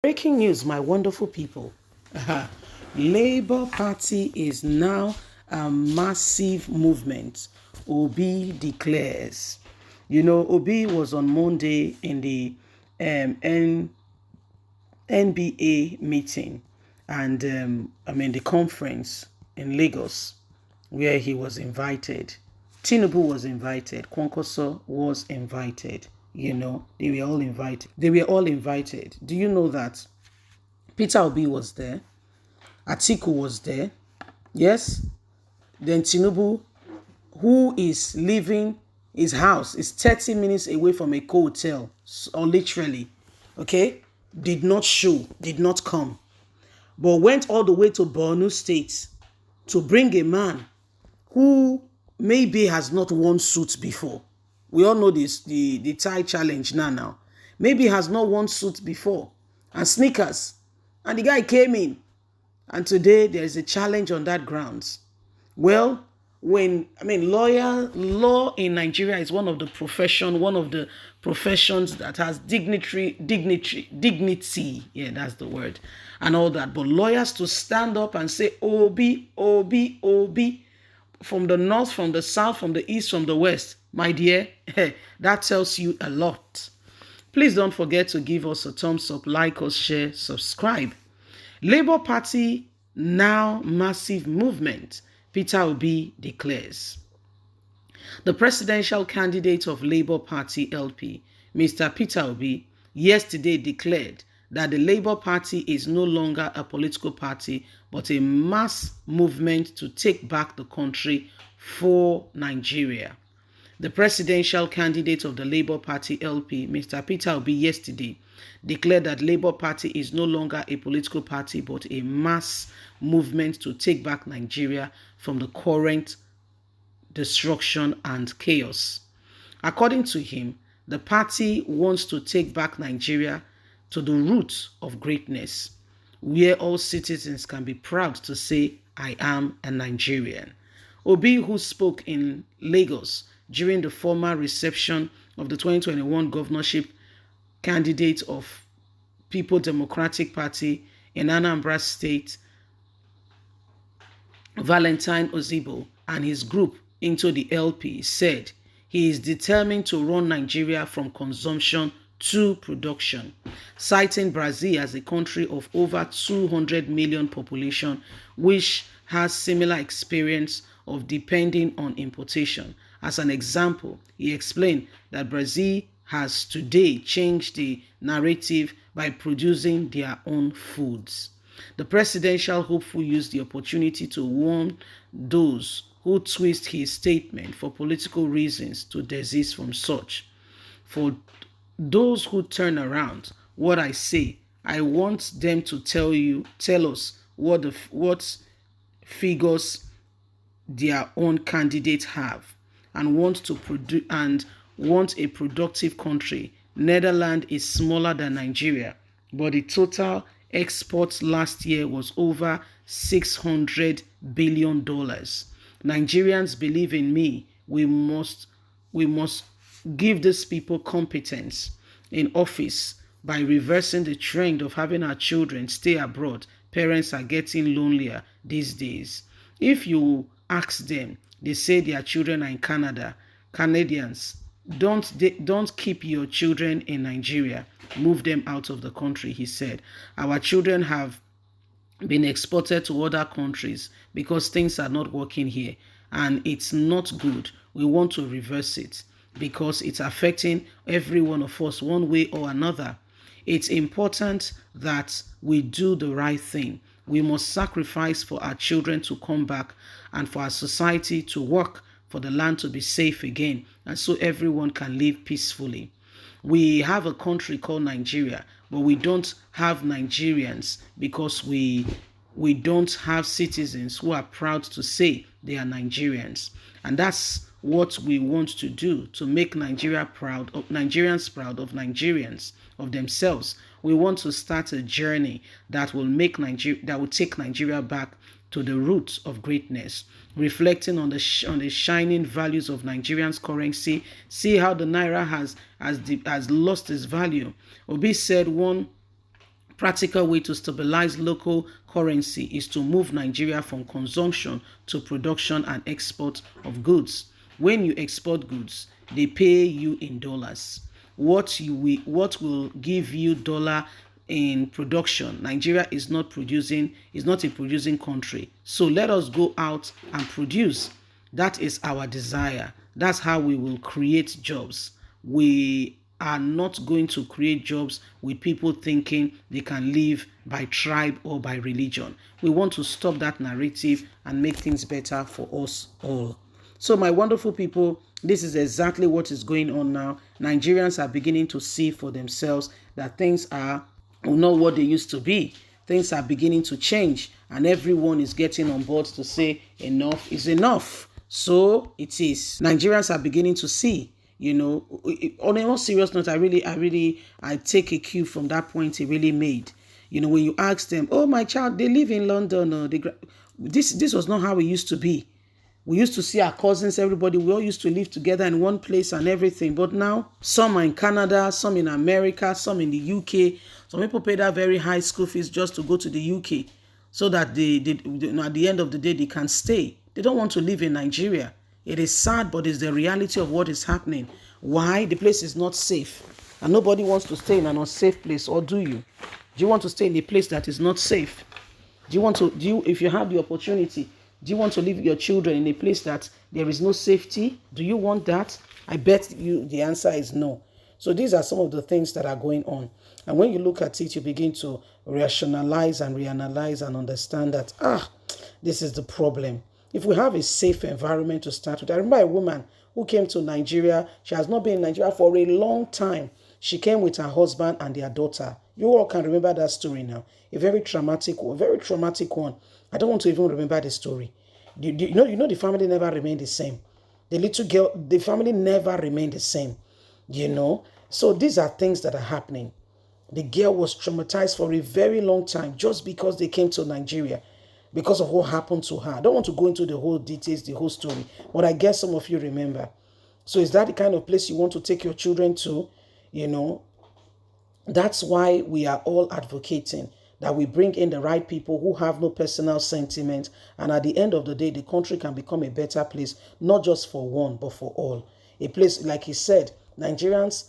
Breaking news, my wonderful people. Labour Party is now a massive movement. Obi declares. You know, Obi was on Monday in the NBA meeting and the conference in Lagos where he was invited. Tinubu was invited. Kwankwaso was invited. You know, they were all invited. Do you know that Peter Obi was there? Atiku was there. Yes. Then Tinubu, who is leaving his house, is 30 minutes away from a hotel, or literally, okay, did not show, did not come, but went all the way to Borno State to bring a man who maybe has not worn suit before. We all know this, the tie challenge now. Maybe has not worn suit before and sneakers. And the guy came in. And today there is a challenge on that grounds. Well, law in Nigeria is one of the professions that has dignity. Yeah, that's the word, and all that. But lawyers to stand up and say Obi, Obi, Obi, from the north, from the south, from the east, from the west, my dear, that tells you a lot. Please don't forget to give us a thumbs up, like us, share, subscribe. Labour Party now massive movement, Peter Obi declares. The presidential candidate of Labour Party LP, Mr. Peter Obi, yesterday declared that the Labour Party is no longer a political party but a mass movement to take back the country for Nigeria. The presidential candidate of the Labour Party LP, Mr. Peter Obi, yesterday declared that Labour Party is no longer a political party but a mass movement to take back Nigeria from the current destruction and chaos. According to him, the party wants to take back Nigeria to the root of greatness, where all citizens can be proud to say, I am a Nigerian. Obi, who spoke in Lagos during the formal reception of the 2021 governorship candidate of People Democratic Party in Anambra State, Valentine Ozigbo, and his group into the LP, said he is determined to run Nigeria from consumption to production, citing Brazil as a country of over 200 million population, which has similar experience of depending on importation. As an example, he explained that Brazil has today changed the narrative by producing their own foods. The presidential hopeful used the opportunity to warn those who twist his statement for political reasons to desist from such. For those who turn around what I say, I want them to tell us what figures their own candidates have and want a productive country. Netherlands is smaller than Nigeria, but the total exports last year was over $600 billion. Nigerians believe in me. We must give these people competence in office by reversing the trend of having our children stay abroad. Parents are getting lonelier these days. If you ask them, they say their children are in Canada. Canadians, don't keep your children in Nigeria. Move them out of the country, he said. Our children have been exported to other countries because things are not working here and it's not good. We want to reverse it because it's affecting every one of us one way or another. It's important that we do the right thing. We must sacrifice for our children to come back and for our society to work for the land to be safe again, and so everyone can live peacefully. We have a country called Nigeria, but we don't have Nigerians because we don't have citizens who are proud to say they are Nigerians. And that's what we want to do, to make Nigeria proud of Nigerians, proud of Nigerians, of themselves. We want to start a journey that will take Nigeria back to the roots of greatness, reflecting on the shining values of Nigerian's currency. See how the naira has lost its value. Obi said one practical way to stabilize local currency is to move Nigeria from consumption to production and export of goods. When you export goods, they pay you in dollars. What will give you dollar in production? Nigeria is not a producing country. So let us go out and produce. That is our desire. That's how we will create jobs. We are not going to create jobs with people thinking they can live by tribe or by religion. We want to stop that narrative and make things better for us all. So my wonderful people, this is exactly what is going on now. Nigerians are beginning to see for themselves that things are not what they used to be. Things are beginning to change, and everyone is getting on board to say enough is enough. So it is. Nigerians are beginning to see. On a more serious note, I take a cue from that point he really made. When you ask them, "Oh, my child, they live in London," this was not how it used to be. We used to see our cousins, everybody, we all used to live together in one place and everything. But now, some are in Canada, some in America, some in the UK. Some people pay that very high school fees just to go to the UK so that they at the end of the day, they can stay. They don't want to live in Nigeria. It is sad, but it's the reality of what is happening. Why? The place is not safe. And nobody wants to stay in an unsafe place, or do you? Do you want to stay in a place that is not safe? If you have the opportunity, do you want to leave your children in a place that there is no safety? Do you want that? I bet you the answer is no. So these are some of the things that are going on. And when you look at it, you begin to rationalize and reanalyze and understand that, this is the problem. If we have a safe environment to start with. I remember a woman who came to Nigeria. She has not been in Nigeria for a long time. She came with her husband and their daughter. You all can remember that story now. A very traumatic one. I don't want to even remember the story. You know the family never remained the same. The little girl, the family never remained the same. So these are things that are happening. The girl was traumatized for a very long time just because they came to Nigeria, because of what happened to her. I don't want to go into the whole details, the whole story, but I guess some of you remember. So is that the kind of place you want to take your children to? That's why we are all advocating that we bring in the right people who have no personal sentiment. And at the end of the day, the country can become a better place, not just for one, but for all. A place, like he said, Nigerians,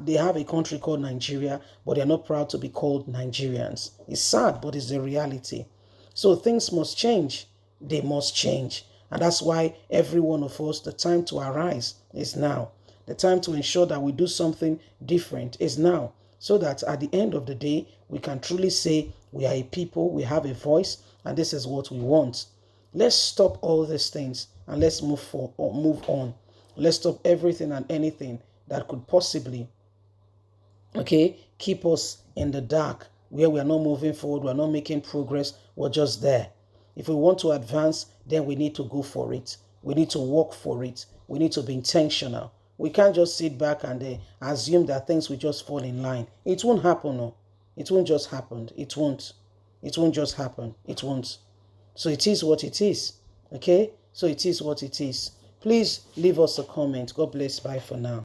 they have a country called Nigeria, but they're not proud to be called Nigerians. It's sad, but it's the reality. So things must change. They must change. And that's why every one of us, the time to arise is now. The time to ensure that we do something different is now. So that at the end of the day, we can truly say we are a people, we have a voice, and this is what we want. Let's stop all these things and let's move on. Let's stop everything and anything that could possibly, keep us in the dark, where we are not moving forward, we are not making progress, we're just there. If we want to advance, then we need to go for it. We need to work for it. We need to be intentional. We can't just sit back and assume that things will just fall in line. It won't happen. No. It won't just happen. It won't. It won't just happen. It won't. So it is what it is. Okay? So it is what it is. Please leave us a comment. God bless. Bye for now.